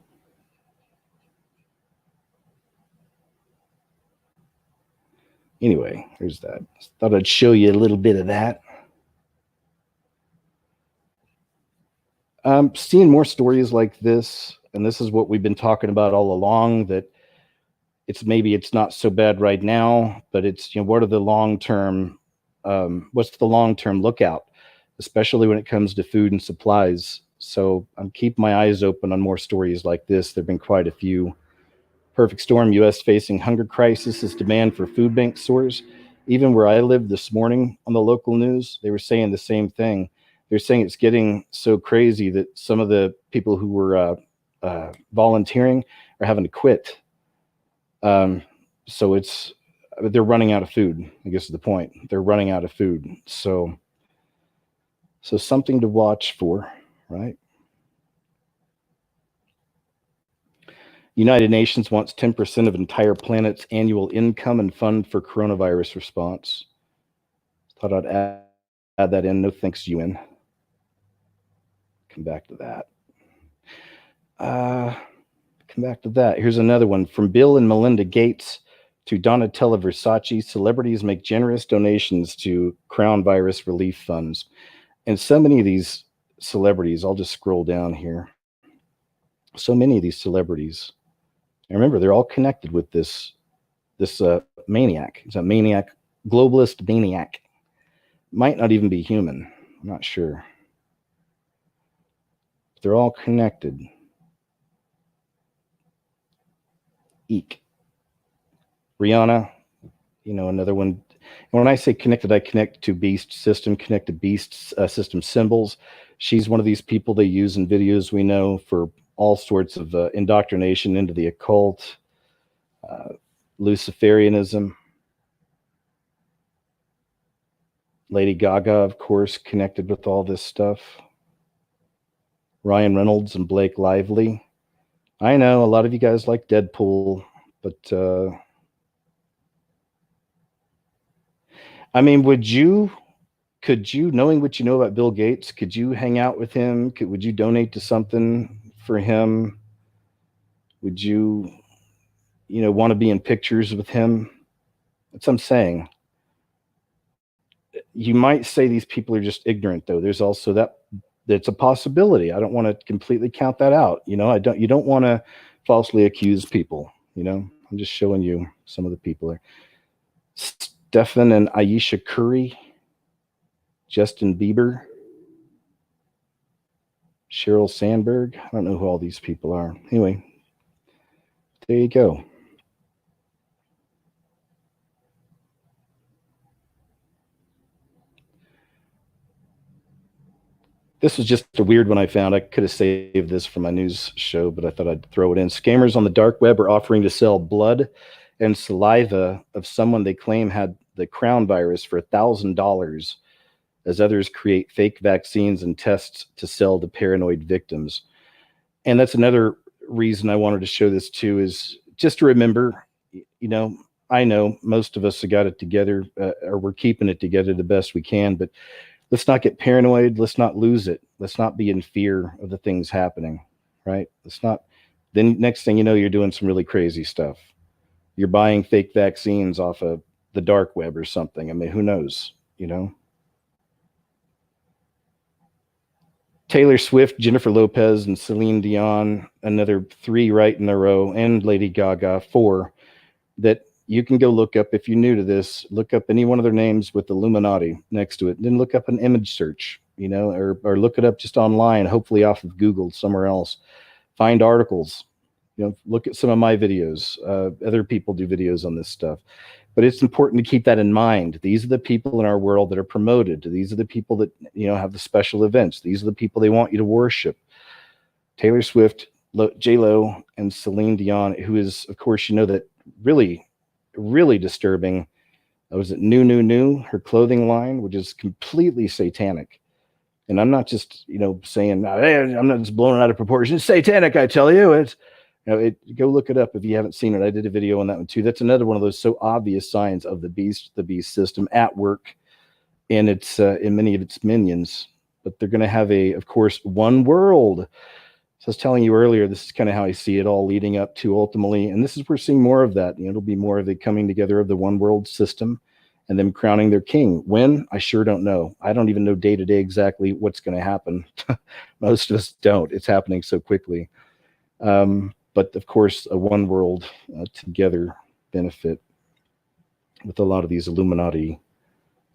Speaker 1: Anyway, here's that. Thought I'd show you a little bit of that. Seeing more stories like this, and this is what we've been talking about all along, that it's not so bad right now, but it's, what are the long-term, what's the long-term lookout, especially when it comes to food and supplies. So I'm keeping my eyes open on more stories like this. There've been quite a few. Perfect storm, U.S. facing hunger crisis as demand for food bank soars. Even where I live this morning on the local news, they were saying the same thing. They're saying it's getting so crazy that some of the people who were volunteering are having to quit. So they're running out of food, I guess is the point. They're running out of food. So something to watch for, right? United Nations wants 10% of entire planet's annual income and fund for coronavirus response. Thought I'd add that in. No thanks, UN. Come back to that. Here's another one. From Bill and Melinda Gates to Donatella Versace, celebrities make generous donations to Crown virus relief funds. And so many of these celebrities, I'll just scroll down here. So many of these celebrities, and remember, they're all connected with this maniac. It's a maniac, globalist maniac. Might not even be human. I'm not sure. They're all connected. Eek. Rihanna, another one. And when I say connected, I connect to beast system, connect to beast system symbols. She's one of these people they use in videos we know for all sorts of indoctrination into the occult, Luciferianism. Lady Gaga, of course, connected with all this stuff. Ryan Reynolds and Blake Lively. I know a lot of you guys like Deadpool, but I mean, could you, knowing what you know about Bill Gates, could you hang out with him? Would you donate to something for him? Would you, want to be in pictures with him? That's what I'm saying. You might say these people are just ignorant, though. There's also that's a possibility. I don't want to completely count that out. You don't want to falsely accuse people. I'm just showing you some of the people there. Stefan and Aisha Curry, Justin Bieber, Sheryl Sandberg. I don't know who all these people are. Anyway, there you go. This was just a weird one I found. I could have saved this for my news show, but I thought I'd throw it in. Scammers on the dark web are offering to sell blood and saliva of someone they claim had the crown virus for $1,000, as others create fake vaccines and tests to sell to paranoid victims. And that's another reason I wanted to show this too, is just to remember, I know most of us have got it together, or we're keeping it together the best we can, but let's not get paranoid. Let's not lose it. Let's not be in fear of the things happening, right? Then next thing you know, you're doing some really crazy stuff. You're buying fake vaccines off of the dark web or something. I mean, who knows, Taylor Swift, Jennifer Lopez, and Celine Dion, another 3 right in a row, and Lady Gaga, 4, that you can go look up. If you're new to this, look up any one of their names with Illuminati next to it. Then look up an image search, or look it up just online, hopefully off of Google somewhere else. Find articles, look at some of my videos. Other people do videos on this stuff. But it's important to keep that in mind. These are the people in our world that are promoted. These are the people that, have the special events. These are the people they want you to worship. Taylor Swift, J-Lo, and Celine Dion, who is, of course, that really, really disturbing. Was it New, her clothing line, which is completely satanic. And I'm not just, saying, hey, I'm not just blowing it out of proportion. It's satanic, I tell you. It's, go look it up if you haven't seen it. I did a video on that one too. That's another one of those so obvious signs of the beast system at work, and it's in many of its minions. But they're going to have of course, one world. So I was telling you earlier, this is kind of how I see it all leading up to ultimately, and we're seeing more of that. It'll be more of the coming together of the one world system, and them crowning their king. When? I sure don't know. I don't even know day to day exactly what's going to happen. Most of us don't. It's happening so quickly. But of course, a one world together benefit with a lot of these Illuminati,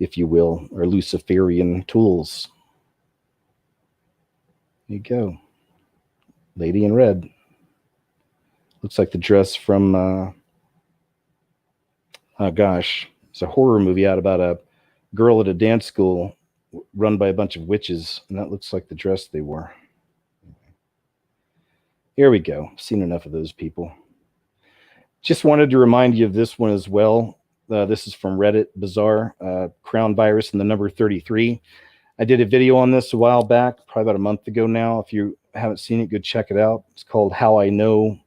Speaker 1: if you will, or Luciferian tools. There you go. Lady in red. Looks like the dress from, it's a horror movie out about a girl at a dance school run by a bunch of witches, and that looks like the dress they wore. Here we go. Seen enough of those people. Just wanted to remind you of this one as well. This is from Reddit, Bizarre, Crown Virus and the number 33. I did a video on this a while back, probably about a month ago now. If you haven't seen it, go check it out. It's called How I Know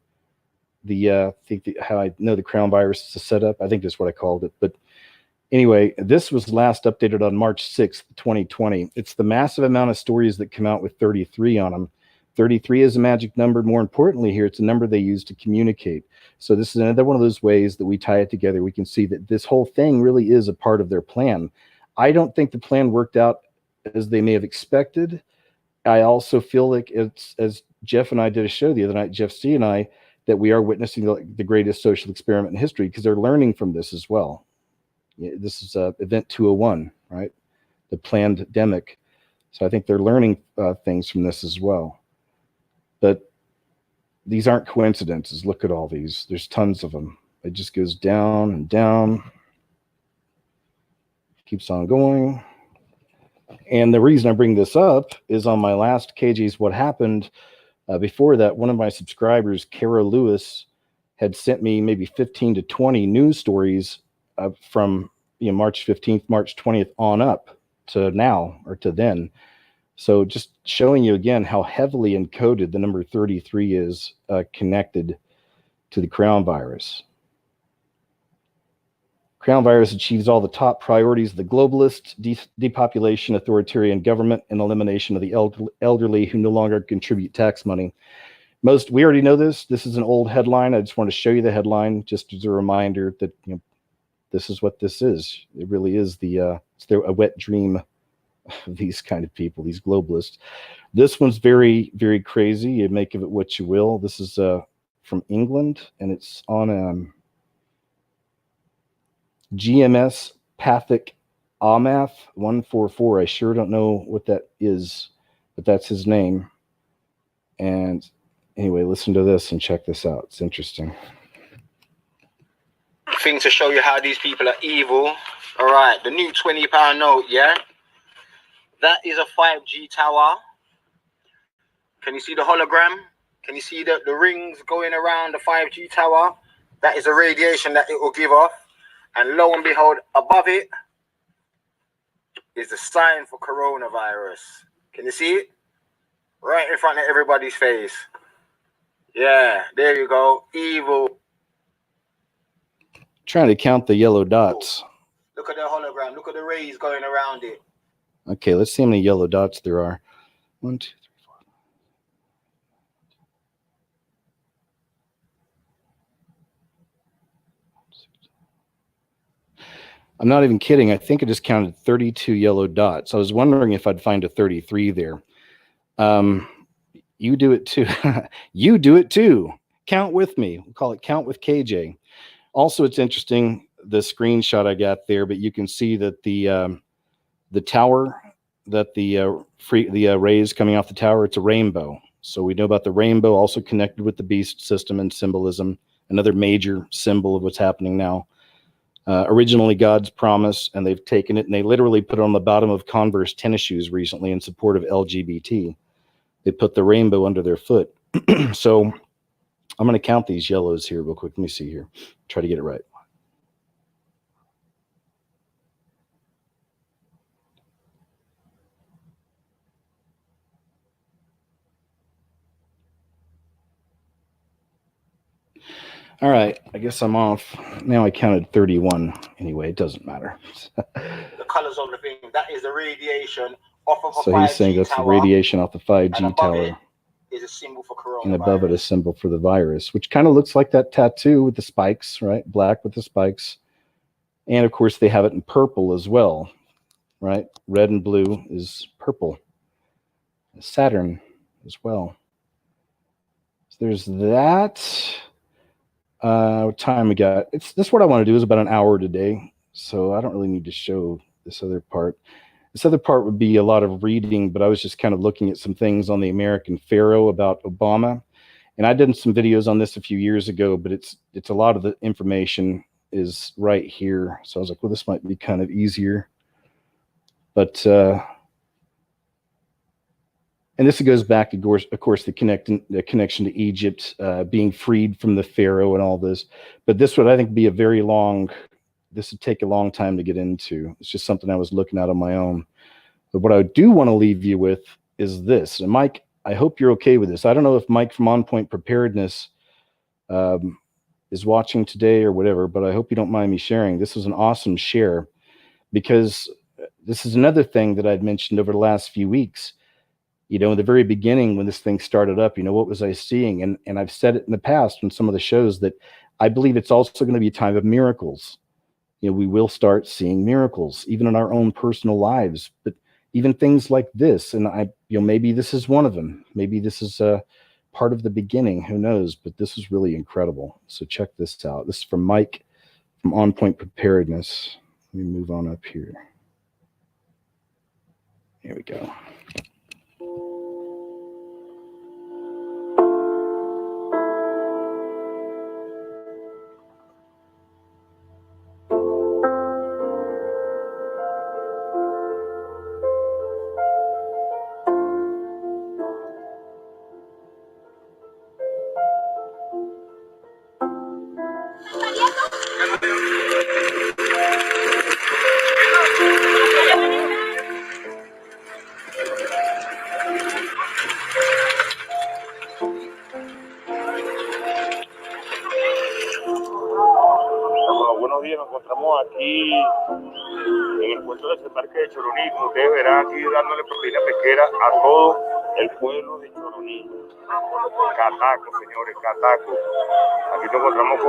Speaker 1: How I Know the Crown Virus is a Setup. I think that's what I called it. But anyway, this was last updated on March 6th, 2020. It's the massive amount of stories that come out with 33 on them. 33 is a magic number. More importantly here, it's a number they use to communicate. So this is another one of those ways that we tie it together. We can see that this whole thing really is a part of their plan. I don't think the plan worked out as they may have expected. I also feel like it's, as Jeff and I did a show the other night, Jeff C. and I, that we are witnessing the greatest social experiment in history, because they're learning from this as well. This is event 201, right? The plandemic. So I think they're learning things from this as well. But these aren't coincidences. Look at all these. There's tons of them. It just goes down and down. Keeps on going. And the reason I bring this up is on my last KJ's What Happened. Before that, one of my subscribers, Kara Lewis, had sent me maybe 15 to 20 news stories from March 15th, March 20th on up to now or to then. So just showing you again how heavily encoded the number 33 is connected to the crown virus. Crown virus achieves all the top priorities of the globalists: depopulation, authoritarian government, and elimination of the elderly who no longer contribute tax money. We already know this. This is an old headline. I just want to show you the headline just as a reminder that this is what this is. It really is a wet dream of these kind of people, these globalists. This one's very, very crazy. You make of it what you will. This is from England, and it's on GMS Pathic Amath 144. I sure don't know what that is, but that's his name. And anyway, listen to this and check this out. It's interesting.
Speaker 10: Thing to show you how these people are evil. All right, the new £20 note, yeah? That is a 5G tower. Can you see the hologram? Can you see the rings going around the 5G tower? That is the radiation that it will give off. And lo and behold, above it is the sign for coronavirus. Can you see it? Right in front of everybody's face. Yeah, there you go. Evil.
Speaker 1: Trying to count the yellow dots.
Speaker 10: Look at the hologram. Look at the rays going around it.
Speaker 1: Okay, let's see how many yellow dots there are. 1, 2, 3, 4. I'm not even kidding. I think I just counted 32 yellow dots. I was wondering if I'd find a 33 there. You do it too. You do it too. Count with me. We'll call it Count with KJ. Also, it's interesting, the screenshot I got there, but you can see that the tower, that the rays coming off the tower, it's a rainbow. So we know about the rainbow, also connected with the beast system and symbolism, another major symbol of what's happening now. Originally God's promise, and they've taken it and they literally put it on the bottom of Converse tennis shoes recently in support of LGBT. They put the rainbow under their foot. So I'm going to count these yellows here real quick. Let me see here. Try to get it right. All right, I guess I'm off. Now I counted 31. Anyway, it doesn't matter.
Speaker 10: The colors of the thing, that is the radiation off of a 5G
Speaker 1: So he's saying that's
Speaker 10: tower,
Speaker 1: the radiation off the 5G tower.
Speaker 10: Is a symbol for coronavirus.
Speaker 1: And above it a symbol for the virus, which kind of looks like that tattoo with the spikes, right? Black with the spikes. And of course they have it in purple as well, right? Red and blue is purple. Saturn as well. So there's that. What time we got? This what I want to do is about an hour today, so I don't really need to show this other part. This other part would be a lot of reading, but I was just kind of looking at some things on the American Pharaoh about Obama, and I did some videos on this a few years ago, but it's a lot of the information is right here. So I was like, well, this might be kind of easier, but and this goes back to, of course, the connection to Egypt, being freed from the Pharaoh and all this. But this would, I think, be this would take a long time to get into. It's just something I was looking at on my own. But what I do want to leave you with is this. And Mike, I hope you're okay with this. I don't know if Mike from On Point Preparedness is watching today or whatever, but I hope you don't mind me sharing. This was an awesome share, because this is another thing that I'd mentioned over the last few weeks. In the very beginning, when this thing started up, what was I seeing? And I've said it in the past on some of the shows that I believe it's also going to be a time of miracles. We will start seeing miracles, even in our own personal lives, but even things like this. And maybe this is one of them. Maybe this is part of the beginning. Who knows? But this is really incredible. So check this out. This is from Mike from On Point Preparedness. Let me move on up here. Here we go.
Speaker 8: Buenos días, nos encontramos aquí en el puerto de desembarque de Choroní. Como ustedes verán, aquí dándole proteína pesquera a todo el pueblo de Choroní. Cataco, señores, Cataco. Aquí nos encontramos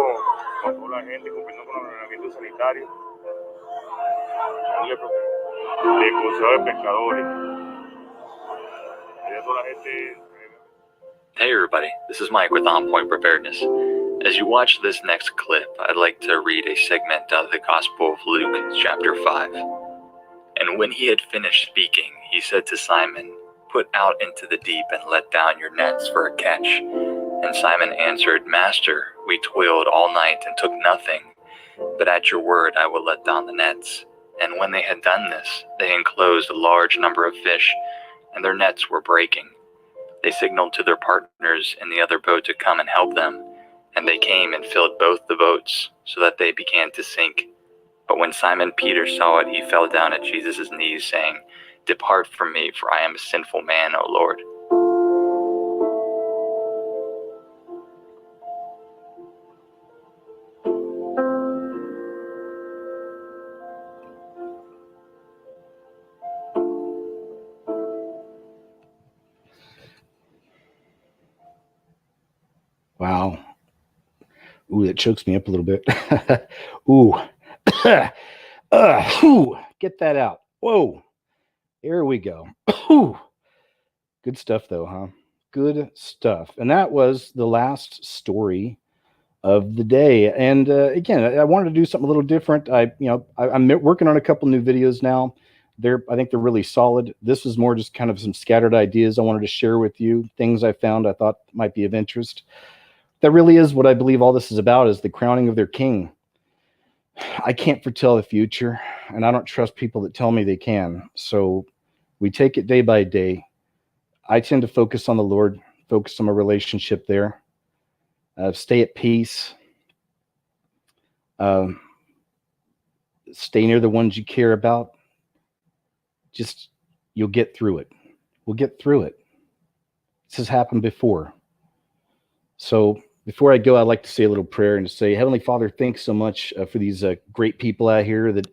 Speaker 8: con toda la gente cumpliendo con el ordenamiento sanitario. Dándole proteína del Consejo de Pescadores. Y toda la gente.
Speaker 2: Hey everybody, this is Mike with On Point Preparedness. As you watch this next clip, I'd like to read a segment out of the Gospel of Luke, chapter 5. And when he had finished speaking, he said to Simon, "Put out into the deep and let down your nets for a catch." And Simon answered, "Master, we toiled all night and took nothing, but at your word I will let down the nets." And when they had done this, they enclosed a large number of fish, and their nets were breaking. They signaled to their partners in the other boat to come and help them, and they came and filled both the boats, so that they began to sink. But when Simon Peter saw it, he fell down at Jesus' knees, saying, "Depart from me, for I am a sinful man, O Lord."
Speaker 1: Wow. Ooh, that chokes me up a little bit. Ooh. Whew. Get that out. Whoa. There we go. Whew. Good stuff, though, huh? Good stuff. And that was the last story of the day. And again, I wanted to do something a little different. I'm working on a couple new videos now. I think they're really solid. This was more just kind of some scattered ideas I wanted to share with you, things I found I thought might be of interest. That really is what I believe all this is about, is the crowning of their king. I can't foretell the future, and I don't trust people that tell me they can. So we take it day by day. I tend to focus on the Lord, focus on my relationship there. Stay at peace. Stay near the ones you care about. Just, you'll get through it. We'll get through it. This has happened before. So before I go, I'd like to say a little prayer and to say, Heavenly Father, thanks so much for these great people out here that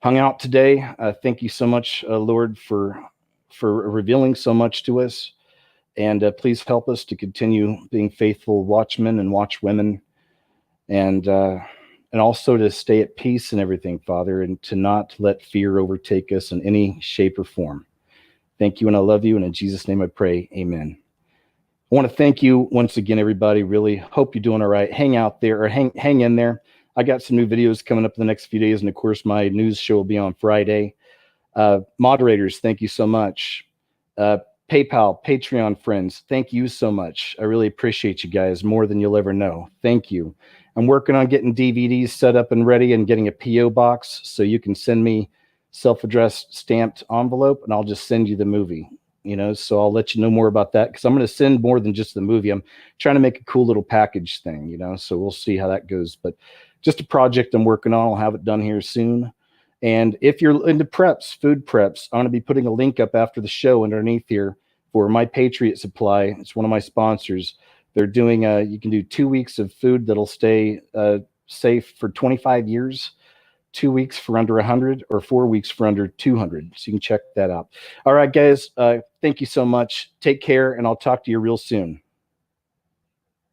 Speaker 1: hung out today. Thank you so much, Lord, for revealing so much to us. And please help us to continue being faithful watchmen and watchwomen, and also to stay at peace and everything, Father, and to not let fear overtake us in any shape or form. Thank you, and I love you. And in Jesus' name I pray, amen. I want to thank you once again, everybody. Really hope you're doing all right. Hang out there, or hang in there. I got some new videos coming up in the next few days, and of course, my news show will be on Friday. Moderators, thank you so much. PayPal, Patreon friends, thank you so much. I really appreciate you guys more than you'll ever know. Thank you. I'm working on getting DVDs set up and ready, and getting a PO box so you can send me self-addressed stamped envelope, and I'll just send you the movie. So I'll let you know more about that, because I'm going to send more than just the movie. I'm trying to make a cool little package thing, so we'll see how that goes. But just a project I'm working on. I'll have it done here soon. And if you're into preps, food preps, I'm going to be putting a link up after the show underneath here for My Patriot Supply. It's one of my sponsors. They're doing, you can do 2 weeks of food that'll stay safe for 25 years. 2 weeks for under 100, or 4 weeks for under 200. So you can check that out. All right, guys. Thank you so much. Take care, and I'll talk to you real soon.